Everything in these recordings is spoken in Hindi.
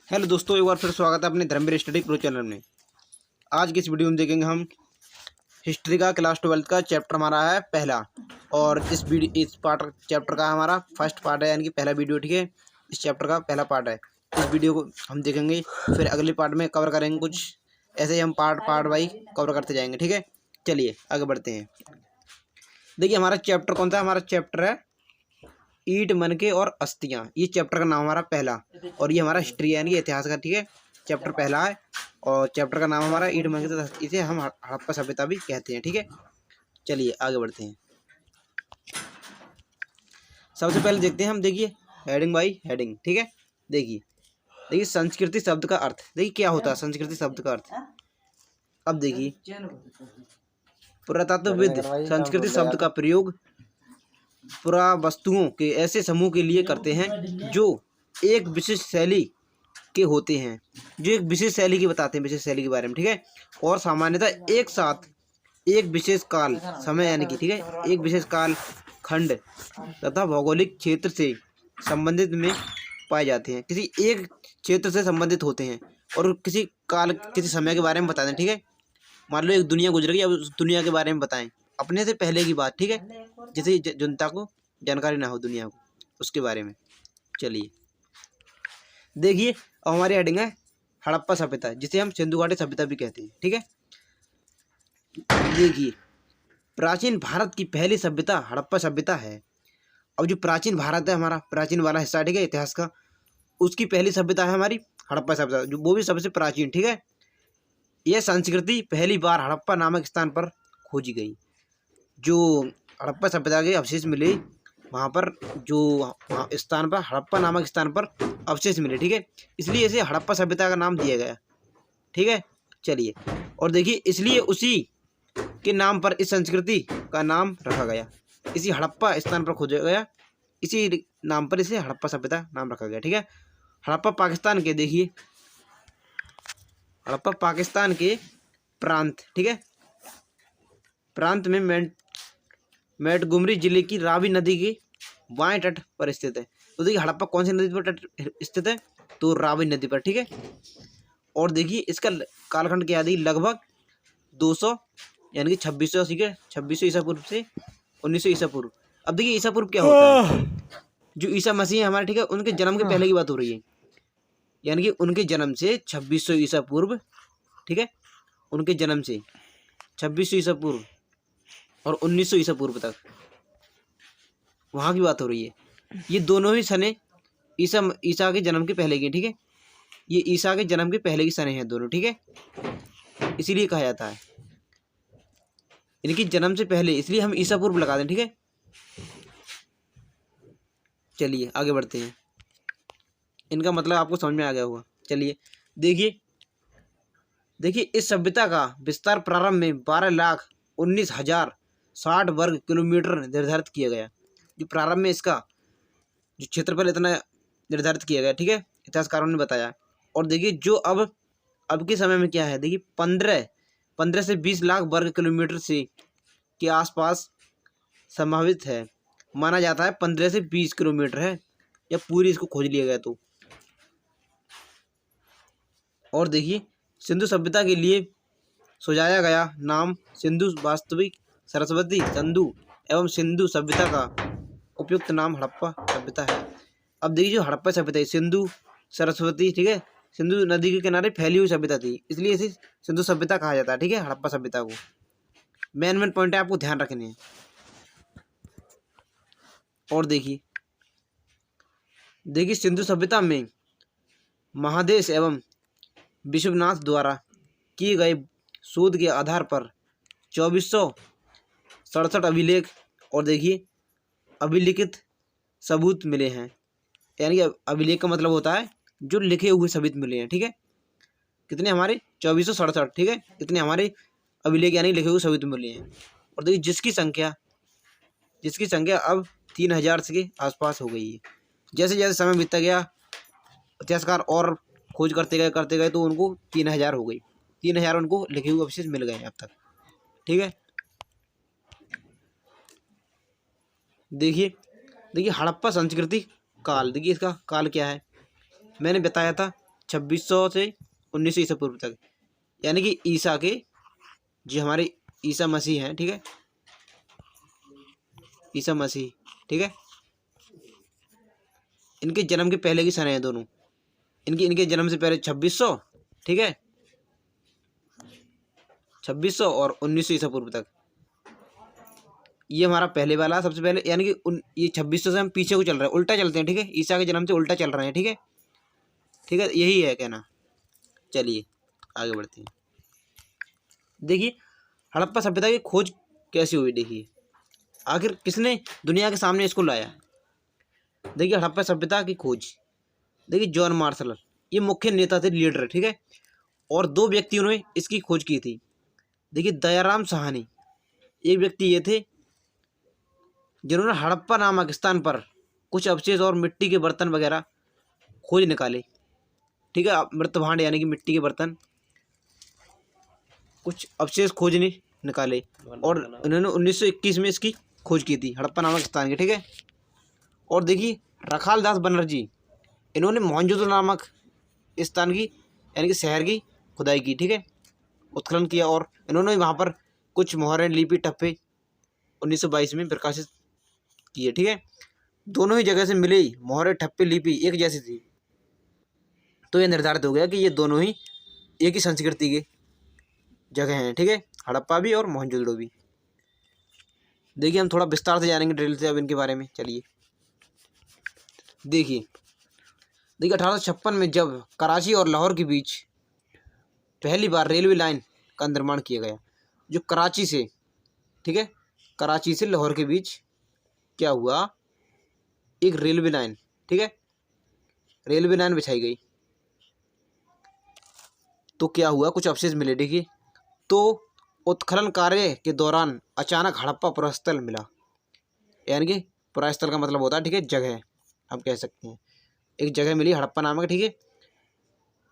हेलो दोस्तों, एक बार फिर स्वागत है अपने धर्मवीर स्टडी प्रो चैनल में। आज की इस वीडियो में देखेंगे हम हिस्ट्री का क्लास 12 का चैप्टर हमारा है पहला। और इस चैप्टर का हमारा फर्स्ट पार्ट है, यानी कि पहला वीडियो। ठीक है, इस चैप्टर का पहला पार्ट है। इस वीडियो को हम देखेंगे, फिर अगले पार्ट में कवर करेंगे कुछ ऐसे ही हम पार्ट वाइज कवर करते जाएंगे। ठीक है, चलिए आगे बढ़ते हैं। देखिए हमारा चैप्टर कौन सा, हमारा चैप्टर है ईंट, मनके और अस्थियां। ये चैप्टर का नाम हमारा पहला, और ये हमारा हिस्ट्री यानी इतिहास का। ठीक है, चैप्टर पहला है और चैप्टर का नाम हमारा ईंट, मनके। इसे हम हड़प्पा सभ्यता भी कहते हैं। ठीक है, चलिए आगे बढ़ते हैं। सबसे पहले देखते हैं हम, देखिए हेडिंग बाई हेडिंग। ठीक है, देखिए संस्कृति शब्द का अर्थ। देखिए क्या होता है संस्कृति शब्द का अर्थ। अब देखिए, पुरातत्वविद संस्कृति शब्द का प्रयोग पुरावस्तुओं के ऐसे समूह के लिए करते हैं जो एक विशिष्ट शैली के होते हैं, जो एक विशेष शैली की बताते हैं, विशेष शैली के बारे में। ठीक है, और सामान्यतः एक साथ एक विशेष काल समय यानी कि ठीक है एक विशेष काल खंड तथा भौगोलिक क्षेत्र से संबंधित में पाए जाते हैं। किसी एक क्षेत्र से संबंधित होते हैं और किसी काल किसी समय के बारे में बताते हैं। ठीक है, मान लो एक दुनिया गुजर गई, अब उस दुनिया के बारे में बताएं, अपने से पहले की बात। ठीक है, जिसे जनता को जानकारी ना हो दुनिया को, उसके बारे में। चलिए देखिए, अब हमारी हेडिंग है हड़प्पा सभ्यता, जिसे हम सिंधु घाटी सभ्यता भी कहते हैं। ठीक है, देखिए प्राचीन भारत की पहली सभ्यता हड़प्पा सभ्यता है। अब जो प्राचीन भारत है, हमारा प्राचीन वाला हिस्सा, ठीक है, इतिहास का, उसकी पहली सभ्यता है हमारी हड़प्पा सभ्यता, जो वो भी सबसे प्राचीन। ठीक है, यह संस्कृति पहली बार हड़प्पा नामक स्थान पर खोजी गई। जो हड़प्पा सभ्यता के अवशेष मिले वहाँ पर, जो स्थान पर हड़प्पा नामक स्थान पर अवशेष मिले। ठीक है, इसलिए इसे हड़प्पा सभ्यता का नाम दिया गया। ठीक है, चलिए और देखिए, इसलिए उसी के नाम पर इस संस्कृति का नाम रखा गया। इसी हड़प्पा स्थान पर खोजा गया, इसी नाम पर इसे हड़प्पा सभ्यता नाम रखा गया। ठीक है, हड़प्पा पाकिस्तान के, देखिए हड़प्पा पाकिस्तान के प्रांत, ठीक है, प्रांत में मेटगुमरी जिले की रावी नदी के बाएं तट पर स्थित है। तो देखिए हड़प्पा कौन सी नदी पर तट स्थित है, तो रावी नदी पर। ठीक है, और देखिए इसका कालखंड क्या है, लगभग 200 यानी कि 2680 के 2600 ईसा पूर्व से 1900 ईसा पूर्व। अब देखिए ईसा पूर्व क्या होता है, जो ईसा मसीह है हमारे, ठीक है, उनके जन्म के पहले की बात हो रही है, यानी कि उनके जन्म से 2600 ईसा पूर्व। ठीक है, उनके जन्म से 2600 ईसा पूर्व और 1900 ईसा पूर्व तक वहाँ की बात हो रही है। ये दोनों ही सने ईसा के जन्म के पहले की। ठीक है, ये ईसा के जन्म के पहले की सने हैं दोनों। ठीक है, इसीलिए कहा जाता है इनकी जन्म से पहले, इसलिए हम ईसा पूर्व लगा दें। ठीक है, चलिए आगे बढ़ते हैं। इनका मतलब आपको समझ में आ गया होगा। चलिए देखिए इस सभ्यता का विस्तार प्रारंभ में 12,19,060 वर्ग किलोमीटर निर्धारित किया गया। जो प्रारंभ में इसका जो क्षेत्रफल इतना निर्धारित किया गया। ठीक है, इतिहासकारों ने बताया। और देखिए जो अब के समय में क्या है, देखिए 15 से 20 लाख वर्ग किलोमीटर से के आसपास संभावित है, माना जाता है 15 से 20 किलोमीटर है, या पूरी इसको खोज लिया गया तो। और देखिए सिंधु सभ्यता के लिए सुझाया गया नाम सिंधु वास्तविक सरस्वती संधु एवं सिंधु सभ्यता का उपयुक्त नाम हड़प्पा सभ्यता है। अब देखिए जो हड़प्पा सभ्यता है, सिंधु सरस्वती, ठीक है, सिंधु नदी के किनारे फैली हुई सभ्यता थी, इसलिए इसे सिंधु सभ्यता कहा जाता है। ठीक है, हड़प्पा सभ्यता को मेन पॉइंट है, आपको ध्यान रखने हैं। और देखिए सिंधु सभ्यता में महादेश एवं विश्वनाथ द्वारा किए गए शोध के आधार पर 2467 अभिलेख और देखिए अभिलिखित सबूत मिले हैं। यानी कि अभिलेख का मतलब होता है जो लिखे हुए सबूत मिले हैं। ठीक है, कितने हमारे 2467। ठीक है, इतने हमारे अभिलेख यानी लिखे हुए सबूत मिले हैं। और देखिए जिसकी संख्या अब 3000 के आसपास हो गई है। जैसे जैसे समय बीतता गया, इतिहासकार और खोज करते गए तो उनको 3000 हो गई। 3000 उनको लिखे हुए अवशेष मिल गए हैं अब तक। ठीक है, देखिए हड़प्पा संस्कृति काल, देखिए इसका काल क्या है, मैंने बताया था 2600 से 1900 ईसा पूर्व तक, यानी कि ईसा के, जो हमारे ईसा मसीह हैं, ठीक है, ईसा मसीह, ठीक है, इनके जन्म के पहले की सन है दोनों, इनके जन्म से पहले 2600, ठीक है, 2600 और 1900 ईसा पूर्व तक। ये हमारा पहले वाला सबसे पहले, यानी कि ये 2600 से हम पीछे को चल रहे हैं, उल्टा चलते हैं, ठीक है, ईसा के जन्म से उल्टा चल रहे हैं, ठीक है, ठीक है, यही है कहना। चलिए आगे बढ़ते हैं। देखिए हड़प्पा सभ्यता की खोज कैसे हुई, देखिए आखिर किसने दुनिया के सामने इसको लाया। देखिए हड़प्पा सभ्यता की खोज, देखिए जॉन मार्शल, ये मुख्य नेता थे, लीडर, ठीक है, और दो व्यक्तियों ने इसकी खोज की थी। देखिए दयाराम साहनी एक व्यक्ति ये थे जिन्होंने हड़प्पा नामक स्थान पर कुछ अवशेष और मिट्टी के बर्तन वगैरह खोज निकाले, ठीक है, मृत भांड यानी कि मिट्टी के बर्तन, कुछ अवशेष खोजने निकाले, और इन्होंने 1921 में इसकी खोज की थी, हड़प्पा नामक स्थान की, ठीक है। और देखिए रखाल दास बनर्जी, इन्होंने मोहनजोदड़ो नामक स्थान की, यानी कि शहर की खुदाई की, ठीक है, उत्खनन किया, और इन्होंने वहाँ पर कुछ मोहरें, लिपि, टप्पे 1922 में प्रकाशित किए, ठीक है। दोनों ही जगह से मिले मोहरें, ठप्पे, लिपि एक जैसी थी, तो यह निर्धारित हो गया कि ये दोनों ही एक ही संस्कृति के जगह हैं, ठीक है, हड़प्पा भी और मोहनजोदड़ो भी। देखिए हम थोड़ा विस्तार से जानेंगे डिटेल से अब इनके बारे में। चलिए देखिए 1856 में जब कराची और लाहौर के बीच पहली बार रेलवे लाइन का निर्माण किया गया, जो कराची से, ठीक है, कराची से लाहौर के बीच क्या हुआ, एक रेलवे लाइन, ठीक है, रेलवे लाइन बिछाई गई, तो क्या हुआ, कुछ अवशेष मिले। देखिए तो उत्खनन कार्य के दौरान अचानक हड़प्पा पुरास्थल मिला, यानी कि पुरास्थल का मतलब होता है, ठीक है, जगह, हम कह सकते हैं एक जगह मिली हड़प्पा नामक, ठीक है।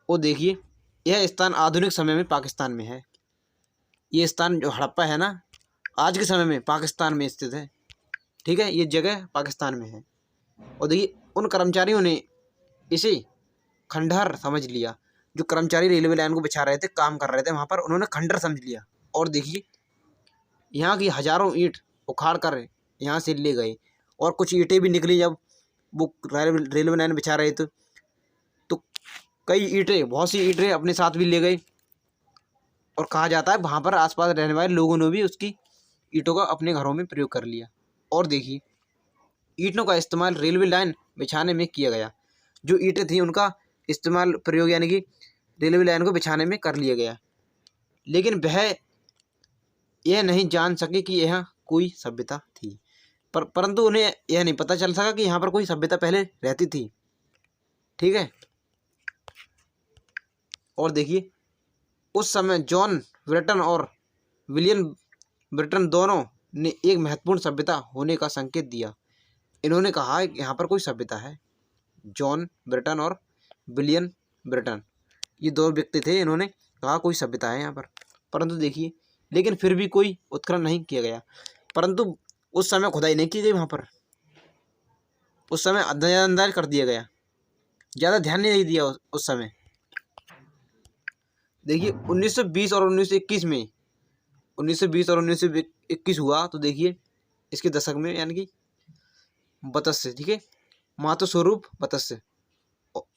वो देखिए यह स्थान आधुनिक समय में पाकिस्तान में है, ये स्थान जो हड़प्पा है ना, आज के समय में पाकिस्तान में स्थित है, ठीक है, ये जगह पाकिस्तान में है। और देखिए उन कर्मचारियों ने इसे खंडहर समझ लिया, जो कर्मचारी रेलवे लाइन को बिछा रहे थे, काम कर रहे थे वहाँ पर, उन्होंने खंडहर समझ लिया। और देखिए यहाँ की हजारों ईंट उखाड़ कर यहाँ से ले गए, और कुछ ईंटें भी निकली जब वो रेलवे लाइन बिछा रहे थे, तो कई ईंटें, बहुत सी ईंटें अपने साथ भी ले गए, और कहा जाता है वहाँ पर आसपास रहने वाले लोगों ने भी उसकी ईंटों का अपने घरों में प्रयोग कर लिया। और देखिए ईंटों का इस्तेमाल रेलवे लाइन बिछाने में किया गया, जो ईंटें थी उनका इस्तेमाल, प्रयोग, यानी कि रेलवे लाइन को बिछाने में कर लिया गया। लेकिन वह यह नहीं जान सके कि यह कोई सभ्यता थी, परंतु उन्हें यह नहीं पता चल सका कि यहाँ पर कोई सभ्यता पहले रहती थी, ठीक है। और देखिए उस समय जॉन ब्रिटन और विलियम ब्रिटन दोनों ने एक महत्वपूर्ण सभ्यता होने का संकेत दिया। इन्होंने कहा कि यहाँ पर कोई सभ्यता है, जॉन ब्रिटन और विलियम ब्रिटन, ये दो व्यक्ति थे, इन्होंने कहा कोई सभ्यता है यहाँ पर। परंतु देखिए लेकिन फिर भी कोई उत्खनन नहीं किया गया, परंतु उस समय खुदाई नहीं की गई वहाँ पर, उस समय नजरअंदाज कर दिया गया, ज़्यादा ध्यान नहीं दिया उस समय। देखिए 1920 और 1921 में, 1920 और 1921 हुआ, तो देखिए इसके दशक में, यानी कि 32 से, ठीक है, मातो स्वरूप 32 से,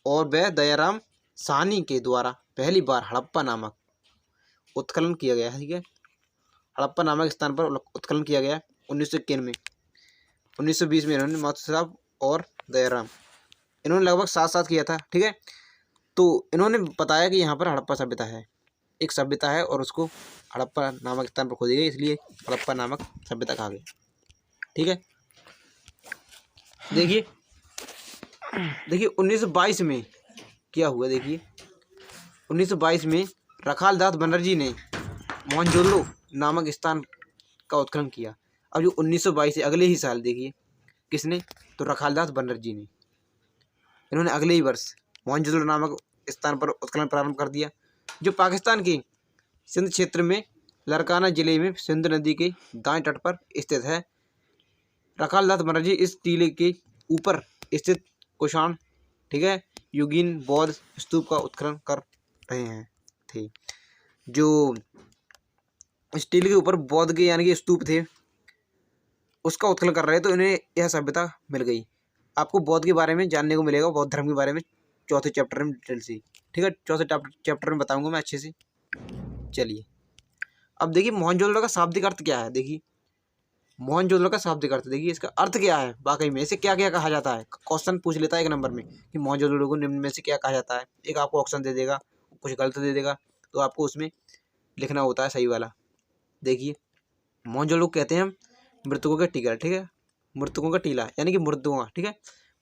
और वह दयाराम साहनी के द्वारा पहली बार हड़प्पा नामक उत्खनन किया गया, ठीक है, हड़प्पा नामक स्थान पर उत्खनन किया गया 1951 में। 1920 में इन्होंने मातो साहब और दयाराम, इन्होंने लगभग साथ साथ किया था, ठीक है। तो इन्होंने बताया कि यहाँ पर हड़प्पा सभ्यता है, एक सभ्यता है, और उसको हड़प्पा नामक स्थान पर खोदी गई, इसलिए हड़प्पा नामक सभ्यता कहा गया, ठीक है। देखिए 1922 में क्या हुआ, देखिए 1922 में रखाल दास बनर्जी ने मोहनजोदड़ो नामक स्थान का उत्खनन किया। अब जो 1922 से अगले ही साल, देखिए किसने, तो रखाल दास बनर्जी ने, इन्होंने अगले ही वर्ष मोहनजोदड़ो नामक स्थान पर उत्खनन प्रारंभ कर दिया, जो पाकिस्तान के सिंध क्षेत्र में लरकाना जिले में सिंध नदी के दाएं तट पर स्थित है। रखाल दास बनर्जी इस टीले के ऊपर स्थित कुषाण ठीक है, युगीन बौद्ध स्तूप का उत्खनन कर रहे हैं थे। जो स्टील के ऊपर बौद्ध के यानी कि स्तूप थे उसका उत्खनन कर रहे, तो इन्हें यह सभ्यता मिल गई। आपको बौद्ध के बारे में जानने को मिलेगा, बौद्ध धर्म के बारे में चौथे चैप्टर में डिटेल से, ठीक है, चौथे चैप्टर में बताऊंगा मैं अच्छे से। चलिए अब देखिए मोहनजोदड़ो का शाब्दिक अर्थ क्या है। देखिए मोहनजोदड़ो का शाब्दिक अर्थ, देखिए इसका अर्थ क्या है वाकई में, इसे क्या क्या कहा जाता है। क्वेश्चन पूछ लेता है एक नंबर में कि मोहनजोदड़ो को निम्न में से क्या कहा जाता है। एक आपको ऑप्शन दे देगा, कुछ गलत दे देगा, तो आपको उसमें लिखना होता है सही वाला। देखिए मोहनजोदड़ो कहते हैं हम मृतकों का टीला, ठीक है, मृतकों का टीला यानी कि मुर्दों का, ठीक है,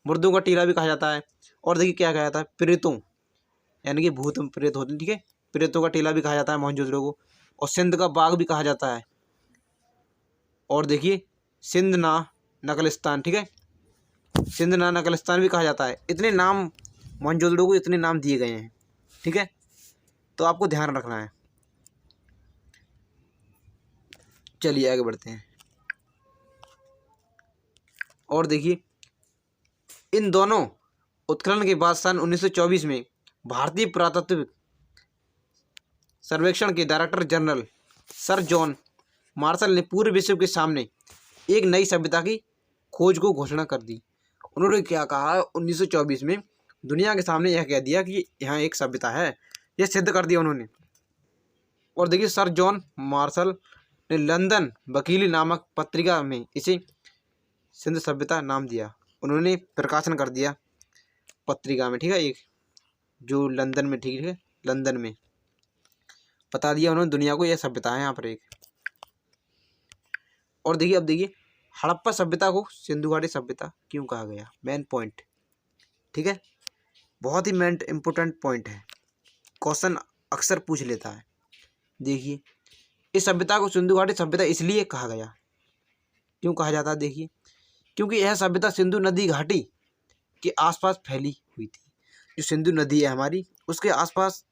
मुर्दों का टीला भी कहा जाता है। और देखिए क्या कहा जाता है, प्रेतों यानी कि भूत प्रेत होते हैं, ठीक है, प्रेतों का टीला भी कहा जाता है मोहनजोदड़ो को। और सिंध का बाग भी कहा जाता है। और देखिए सिंध ना नकलिस्तान, ठीक है, सिंध ना नकलिस्तान भी कहा जाता है। इतने नाम मोहनजोदड़ो को इतने नाम दिए गए हैं, ठीक है, तो आपको ध्यान रखना है। चलिए आगे बढ़ते हैं। और देखिए इन दोनों उत्खनन के बाद सन 1924 में भारतीय पुरातत्व सर्वेक्षण के director general sir John Marshall ने पूरे विश्व के सामने एक नई सभ्यता की खोज को घोषणा कर दी। उन्होंने क्या कहा 1924 में, दुनिया के सामने यह कह दिया कि यहाँ एक सभ्यता है, यह सिद्ध कर दिया उन्होंने। और देखिए सर जॉन मार्शल ने लंदन वकीली नामक पत्रिका में इसे सिंध सभ्यता नाम दिया। उन्होंने प्रकाशन कर दिया पत्रिका में, ठीक है, एक जो लंदन में, ठीक है, लंदन में बता दिया उन्होंने दुनिया को, यह सभ्यता है यहाँ पर एक। और देखिए अब देखिए हड़प्पा सभ्यता को सिंधु घाटी सभ्यता क्यों कहा गया, मेन पॉइंट, ठीक है, बहुत ही मेन इम्पोर्टेंट पॉइंट है, क्वेश्चन अक्सर पूछ लेता है। देखिए इस सभ्यता को सिंधु घाटी सभ्यता इसलिए कहा गया, क्यों कहा जाता है, देखिए क्योंकि यह सभ्यता सिंधु नदी घाटी के आसपास फैली हुई थी। जो सिंधु नदी है हमारी उसके आसपास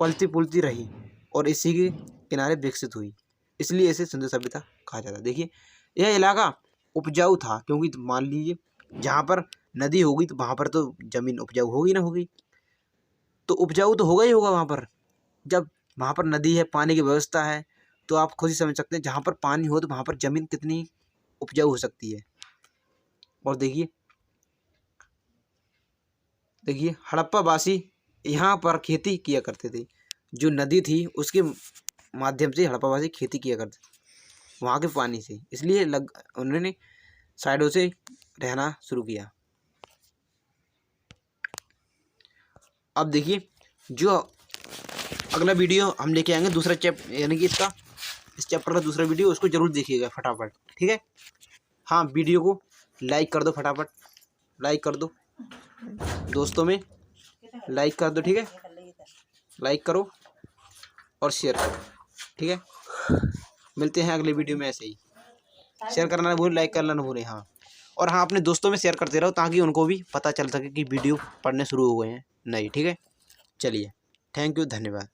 पलती पुलती रही और इसी के किनारे विकसित हुई, इसलिए इसे सिंधु सभ्यता कहा जाता है। देखिए यह इलाका उपजाऊ था, क्योंकि मान लीजिए जहाँ पर नदी होगी तो वहाँ पर तो ज़मीन उपजाऊ होगी ना होगी, तो उपजाऊ तो होगा ही होगा वहाँ पर। जब वहाँ पर नदी है, पानी की व्यवस्था है, तो आप खुद ही समझ सकते हैं जहाँ पर पानी हो तो वहाँ पर ज़मीन कितनी उपजाऊ हो सकती है। और देखिए देखिए हड़प्पा वासी यहाँ पर खेती किया करते थे, जो नदी थी उसके माध्यम से हड़प्पा वासी खेती किया करते थे वहाँ के पानी से, इसलिए उन्होंने साइडों से रहना शुरू किया। अब देखिए जो अगला वीडियो हम लेके आएंगे दूसरा चैप्टर, यानी कि इस चैप्टर का दूसरा वीडियो, उसको जरूर देखिएगा फटाफट, ठीक है। हाँ वीडियो को लाइक कर दो, फटाफट लाइक कर दो, दोस्तों में लाइक कर दो, ठीक है, लाइक करो और शेयर करो, ठीक है। मिलते हैं अगले वीडियो में, ऐसे ही शेयर करना ना भूलें, लाइक करना ना भूलें। हाँ और हाँ अपने दोस्तों में शेयर करते रहो ताकि उनको भी पता चल सके कि वीडियो पढ़ने शुरू हो गए हैं नई, ठीक है। चलिए थैंक यू, धन्यवाद।